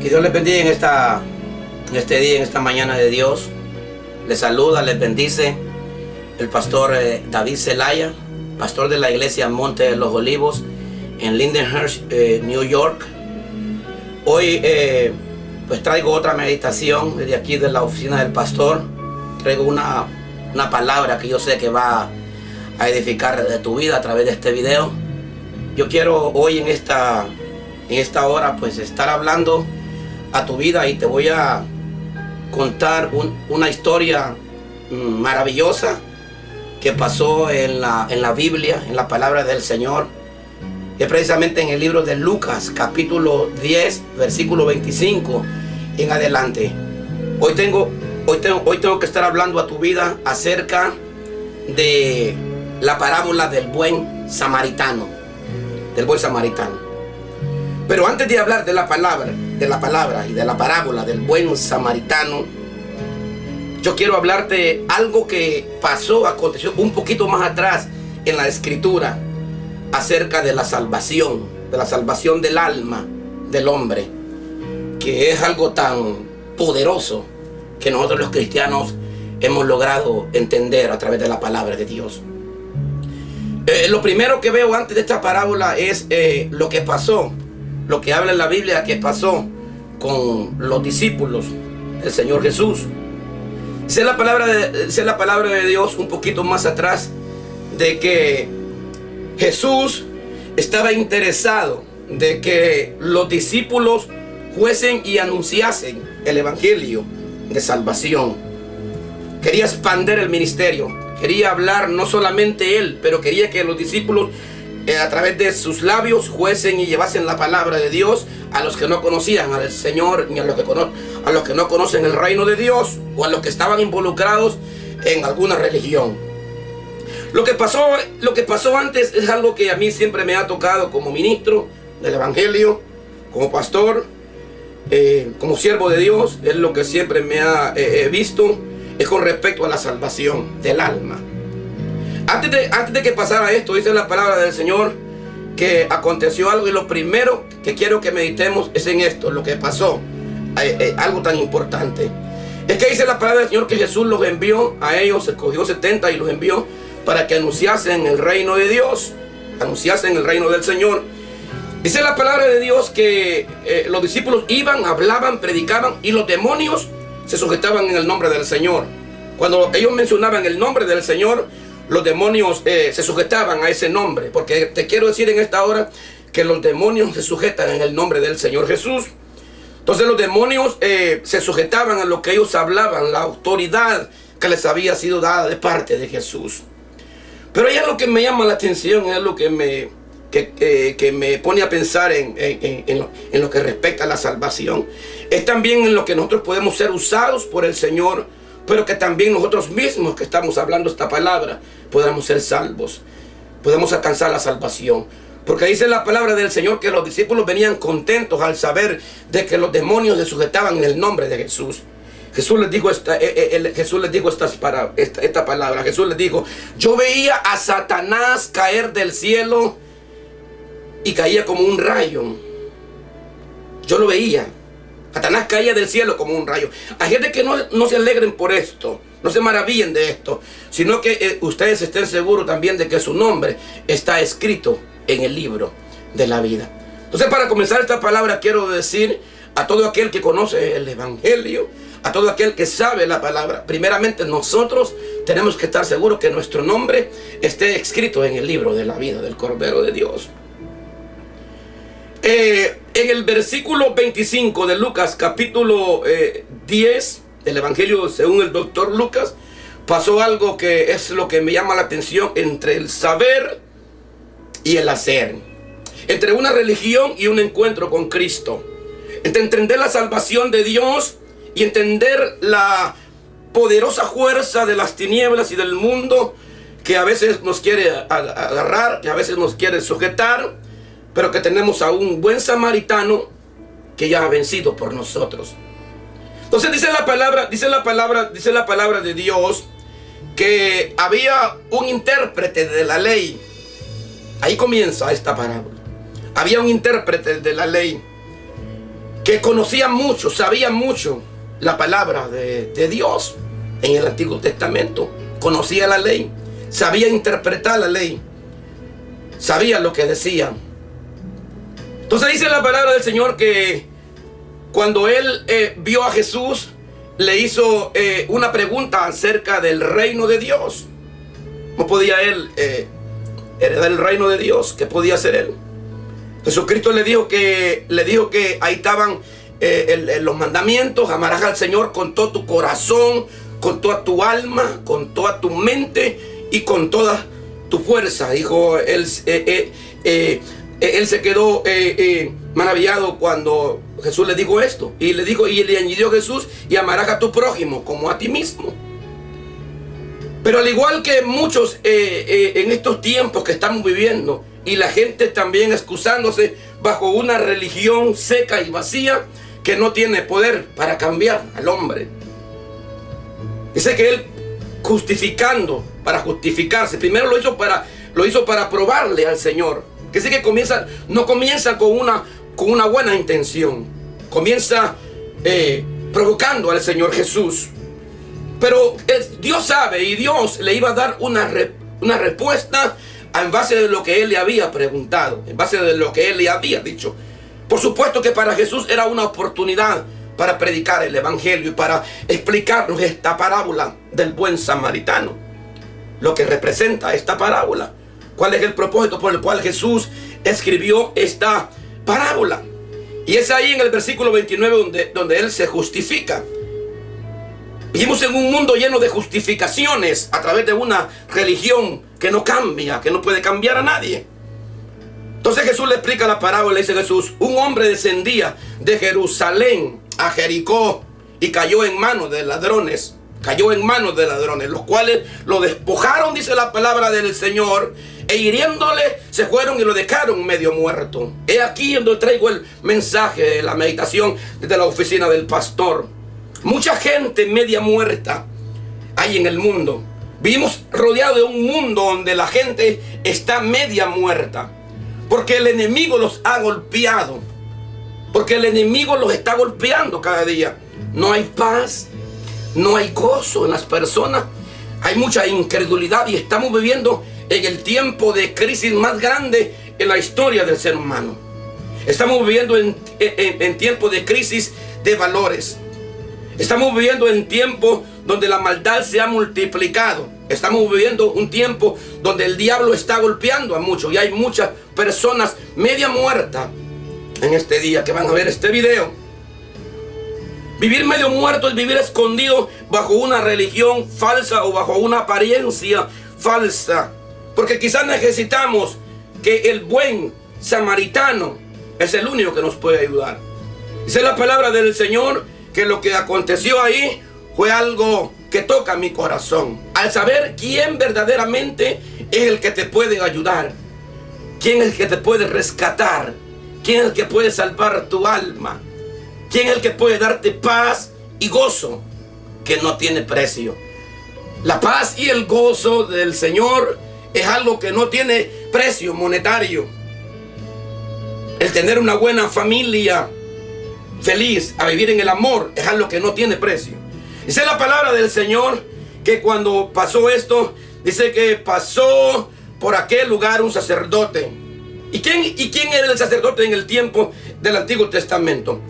Que Dios les bendiga en este día, en esta mañana de Dios. Les saluda, les bendice el pastor David Zelaya, pastor de la iglesia Monte de los Olivos en Lindenhurst, New York. Hoy pues traigo otra meditación desde aquí de la oficina del pastor. Traigo una palabra que yo sé que va a edificar de tu vida a través de este video. Yo quiero hoy en esta hora pues estar hablando a tu vida y te voy a contar una historia maravillosa que pasó en la Biblia, en la palabra del Señor. Es precisamente en el libro de Lucas, capítulo 10, versículo 25 en adelante. Hoy tengo que estar hablando a tu vida acerca de la parábola del buen samaritano. Del buen samaritano. Pero antes de hablar de la palabra y de la parábola del buen samaritano, yo quiero hablarte algo que aconteció un poquito más atrás en la escritura, acerca de la salvación del alma del hombre, que es algo tan poderoso que nosotros los cristianos hemos logrado entender a través de la palabra de Dios. Lo primero que veo antes de esta parábola es lo que pasó, lo que habla en la Biblia que pasó con los discípulos del Señor Jesús. Dice la palabra de Dios un poquito más atrás de que Jesús estaba interesado de que los discípulos fuesen y anunciasen el evangelio de salvación. Quería expandir el ministerio, quería hablar no solamente él, pero quería que los discípulos a través de sus labios fuesen y llevasen la palabra de Dios a los que no conocían al Señor, ni a los que no conocen el reino de Dios, o a los que estaban involucrados en alguna religión. Lo que pasó antes es algo que a mí siempre me ha tocado como ministro del evangelio, como pastor, como siervo de Dios. Es lo que siempre me ha visto, es con respecto a la salvación del alma. Antes de que pasara esto, dice la palabra del Señor que aconteció algo, y lo primero que quiero que meditemos es en esto, lo que pasó, algo tan importante. Es que dice la palabra del Señor que Jesús los envió a ellos, escogió 70 y los envió para que anunciasen el reino de Dios, anunciasen el reino del Señor. Dice la palabra de Dios que los discípulos iban, hablaban, predicaban, y los demonios se sujetaban en el nombre del Señor. Cuando ellos mencionaban el nombre del Señor, los demonios se sujetaban a ese nombre, porque te quiero decir en esta hora que los demonios se sujetan en el nombre del Señor Jesús. Entonces los demonios se sujetaban a lo que ellos hablaban, la autoridad que les había sido dada de parte de Jesús. Pero ya lo que me llama la atención, es lo que me pone a pensar en lo que respecta a la salvación, es también en lo que nosotros podemos ser usados por el Señor, pero que también nosotros mismos que estamos hablando esta palabra podamos ser salvos, podemos alcanzar la salvación. Porque dice la palabra del Señor que los discípulos venían contentos al saber de que los demonios se sujetaban en el nombre de Jesús. Jesús les dijo esta palabra. Jesús les dijo: yo veía a Satanás caer del cielo y caía como un rayo. Yo lo veía. Satanás caía del cielo como un rayo. Hay gente que no se alegren por esto, no se maravillen de esto, sino que ustedes estén seguros también de que su nombre está escrito en el libro de la vida. Entonces, para comenzar esta palabra, quiero decir a todo aquel que conoce el evangelio, a todo aquel que sabe la palabra, primeramente nosotros tenemos que estar seguros que nuestro nombre esté escrito en el libro de la vida del Cordero de Dios. En el versículo 25 de Lucas, capítulo 10 del evangelio según el doctor Lucas, pasó algo que es lo que me llama la atención entre el saber y el hacer, entre una religión y un encuentro con Cristo, entre entender la salvación de Dios y entender la poderosa fuerza de las tinieblas y del mundo que a veces nos quiere agarrar, que a veces nos quiere sujetar, pero que tenemos a un buen samaritano que ya ha vencido por nosotros. Entonces dice la palabra de Dios que había un intérprete de la ley. Ahí comienza esta parábola. Había un intérprete de la ley que conocía mucho, sabía mucho la palabra de Dios en el Antiguo Testamento. Conocía la ley, sabía interpretar la ley, sabía lo que decía. Entonces dice la palabra del Señor que cuando él vio a Jesús, le hizo una pregunta acerca del reino de Dios. ¿Cómo podía él heredar el reino de Dios? ¿Qué podía hacer él? Jesucristo le dijo que ahí estaban los mandamientos. Amarás al Señor con todo tu corazón, con toda tu alma, con toda tu mente y con toda tu fuerza. Dijo él. Él se quedó maravillado cuando Jesús le dijo esto. Y le añadió Jesús: y amarás a tu prójimo como a ti mismo. Pero al igual que muchos en estos tiempos que estamos viviendo, y la gente también excusándose bajo una religión seca y vacía que no tiene poder para cambiar al hombre. Dice que él para justificarse, primero lo hizo para probarle al Señor. Que sí que no comienza con una buena intención, comienza provocando al Señor Jesús. Pero Dios sabe, y Dios le iba a dar una respuesta en base de lo que él le había preguntado, en base de lo que él le había dicho. Por supuesto que para Jesús era una oportunidad para predicar el evangelio y para explicarnos esta parábola del buen samaritano, lo que representa esta parábola. ¿Cuál es el propósito por el cual Jesús escribió esta parábola? Y es ahí en el versículo 29 donde Él se justifica. Vivimos en un mundo lleno de justificaciones a través de una religión que no cambia, que no puede cambiar a nadie. Entonces Jesús le explica la parábola. Dice Jesús: un hombre descendía de Jerusalén a Jericó y cayó en manos de ladrones. Los cuales lo despojaron, dice la palabra del Señor, e hiriéndole se fueron y lo dejaron medio muerto. He aquí donde traigo el mensaje, la meditación desde la oficina del pastor. Mucha gente media muerta hay en el mundo. Vivimos rodeados de un mundo donde la gente está media muerta, porque el enemigo los ha golpeado, porque el enemigo los está golpeando cada día. No hay paz, no hay gozo en las personas, hay mucha incredulidad, y estamos viviendo en el tiempo de crisis más grande en la historia del ser humano. Estamos viviendo en tiempos de crisis de valores. Estamos viviendo en tiempos donde la maldad se ha multiplicado. Estamos viviendo un tiempo donde el diablo está golpeando a muchos, y hay muchas personas media muertas en este día que van a ver este video. Vivir medio muerto es vivir escondido bajo una religión falsa o bajo una apariencia falsa. Porque quizás necesitamos que el buen samaritano es el único que nos puede ayudar. Dice la palabra del Señor que lo que aconteció ahí fue algo que toca mi corazón. Al saber quién verdaderamente es el que te puede ayudar, quién es el que te puede rescatar, quién es el que puede salvar tu alma, quién es el que puede darte paz y gozo que no tiene precio. La paz y el gozo del Señor es algo que no tiene precio monetario. El tener una buena familia feliz, a vivir en el amor, es algo que no tiene precio. Dice la palabra del Señor que cuando pasó esto, dice que pasó por aquel lugar un sacerdote. ¿Y quién era el sacerdote en el tiempo del Antiguo Testamento?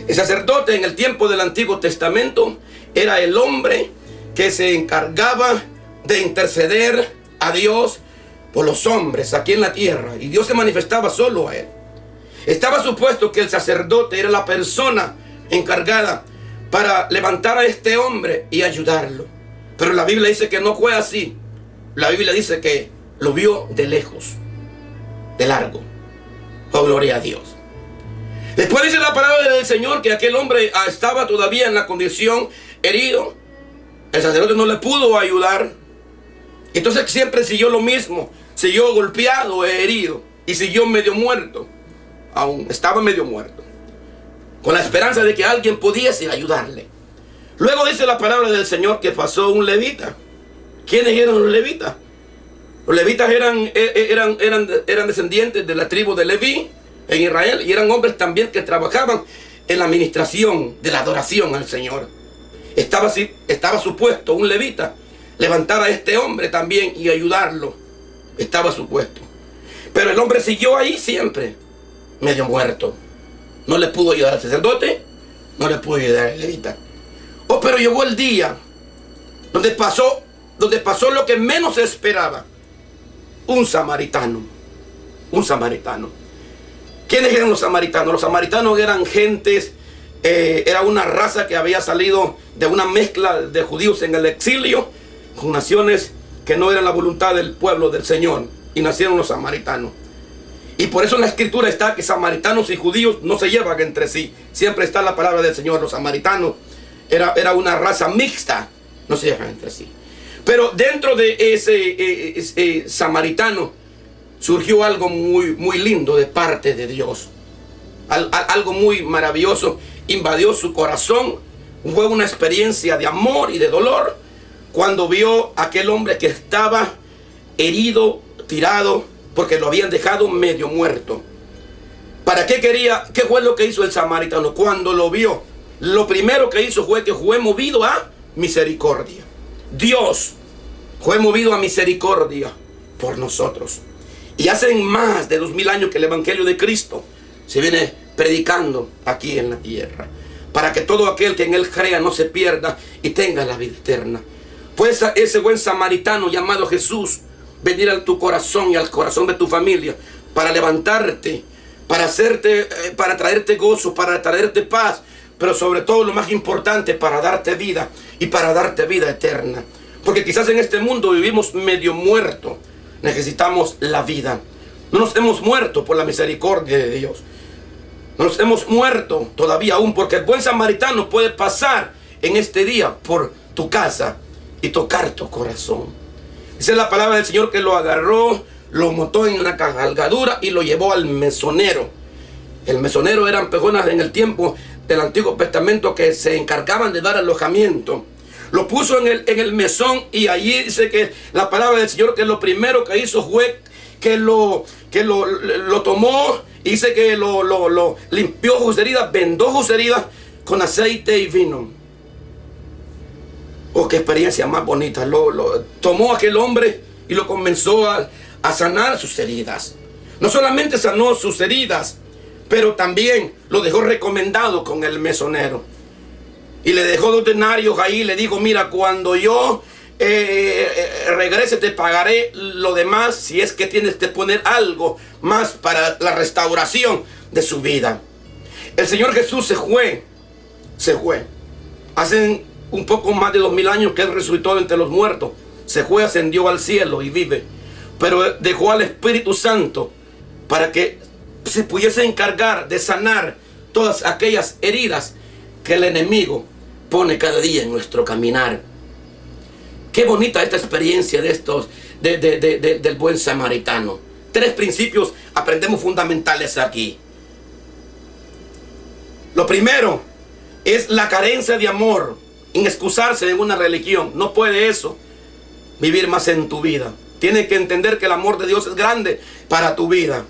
El sacerdote en el tiempo del Antiguo Testamento era el hombre que se encargaba de interceder a Dios por los hombres aquí en la tierra, y Dios se manifestaba solo a él. Estaba supuesto que el sacerdote era la persona encargada para levantar a este hombre y ayudarlo. Pero la Biblia dice que no fue así. La Biblia dice que lo vio de lejos, de largo. Oh, gloria a Dios. Después dice la palabra del Señor que aquel hombre estaba todavía en la condición herido. El sacerdote no le pudo ayudar. Entonces siempre siguió lo mismo. Siguió golpeado, herido, y siguió medio muerto. Aún estaba medio muerto, con la esperanza de que alguien pudiese ayudarle. Luego dice la palabra del Señor que pasó un levita. ¿Quiénes eran los levitas? Los levitas eran descendientes de la tribu de Leví en Israel, y eran hombres también que trabajaban en la administración de la adoración al Señor. Estaba supuesto un levita levantar a este hombre también y ayudarlo. Estaba supuesto. Pero el hombre siguió ahí siempre, medio muerto. No le pudo ayudar al sacerdote, no le pudo ayudar al levita. Oh, pero llegó el día donde pasó lo que menos se esperaba. Un samaritano. Un samaritano. ¿Quiénes eran los samaritanos? Los samaritanos eran gentes, era una raza que había salido de una mezcla de judíos en el exilio con naciones que no eran la voluntad del pueblo del Señor, y nacieron los samaritanos. Y por eso en la escritura está que samaritanos y judíos no se llevan entre sí. Siempre está la palabra del Señor. Los samaritanos era una raza mixta, no se llevan entre sí. Pero dentro de ese samaritano surgió algo muy, muy lindo de parte de Dios. Algo muy maravilloso invadió su corazón. Fue una experiencia de amor y de dolor cuando vio a aquel hombre que estaba herido, tirado, porque lo habían dejado medio muerto. ¿Para qué quería? ¿Qué fue lo que hizo el samaritano? Cuando lo vio, lo primero que hizo fue que fue movido a misericordia. Dios fue movido a misericordia por nosotros. Y hace más de 2000 años que el Evangelio de Cristo se viene predicando aquí en la tierra, para que todo aquel que en Él crea no se pierda y tenga la vida eterna. Pues ese buen samaritano llamado Jesús venir a tu corazón y al corazón de tu familia para levantarte, para traerte gozo, para traerte paz, pero sobre todo lo más importante, para darte vida y para darte vida eterna. Porque quizás en este mundo vivimos medio muerto. Necesitamos la vida. No nos hemos muerto por la misericordia de Dios. No nos hemos muerto todavía aún, porque el buen samaritano puede pasar en este día por tu casa y tocar tu corazón. Dice la palabra del Señor que lo agarró, lo montó en una cabalgadura y lo llevó al mesonero. El mesonero eran personas en el tiempo del Antiguo Testamento que se encargaban de dar alojamiento. Lo puso en el mesón, y allí dice que la palabra del Señor que lo primero que hizo fue que lo tomó, y dice que lo limpió sus heridas, vendó sus heridas con aceite y vino. Oh, qué experiencia más bonita. Tomó a aquel hombre y lo comenzó a sanar sus heridas. No solamente sanó sus heridas, pero también lo dejó recomendado con el mesonero. Y le dejó 2 denarios ahí. Le dijo: mira, cuando yo regrese te pagaré lo demás, si es que tienes que poner algo más para la restauración de su vida. El Señor Jesús se fue. Hace un poco más de 2000 años que Él resucitó entre los muertos. Se fue, ascendió al cielo y vive. Pero dejó al Espíritu Santo para que se pudiese encargar de sanar todas aquellas heridas que el enemigo pone cada día en nuestro caminar. Qué bonita esta experiencia del buen samaritano. 3 principios aprendemos fundamentales aquí. Lo primero es la carencia de amor, en excusarse en una religión. No puede eso vivir más en tu vida. Tienes que entender que el amor de Dios es grande para tu vida.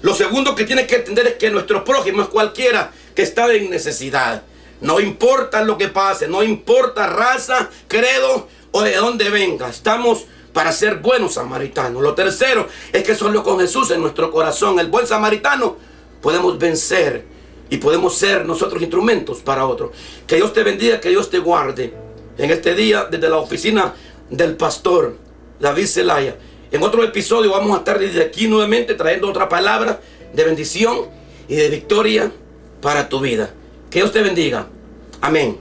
Lo segundo que tienes que entender es que nuestro prójimo es cualquiera que está en necesidad. No importa lo que pase, no importa raza, credo o de dónde venga. Estamos para ser buenos samaritanos. Lo tercero es que solo con Jesús en nuestro corazón, el buen samaritano, podemos vencer y podemos ser nosotros instrumentos para otros. Que Dios te bendiga, que Dios te guarde. En este día, desde la oficina del pastor David Zelaya, en otro episodio vamos a estar desde aquí nuevamente trayendo otra palabra de bendición y de victoria para tu vida. Que Dios te bendiga. Amén.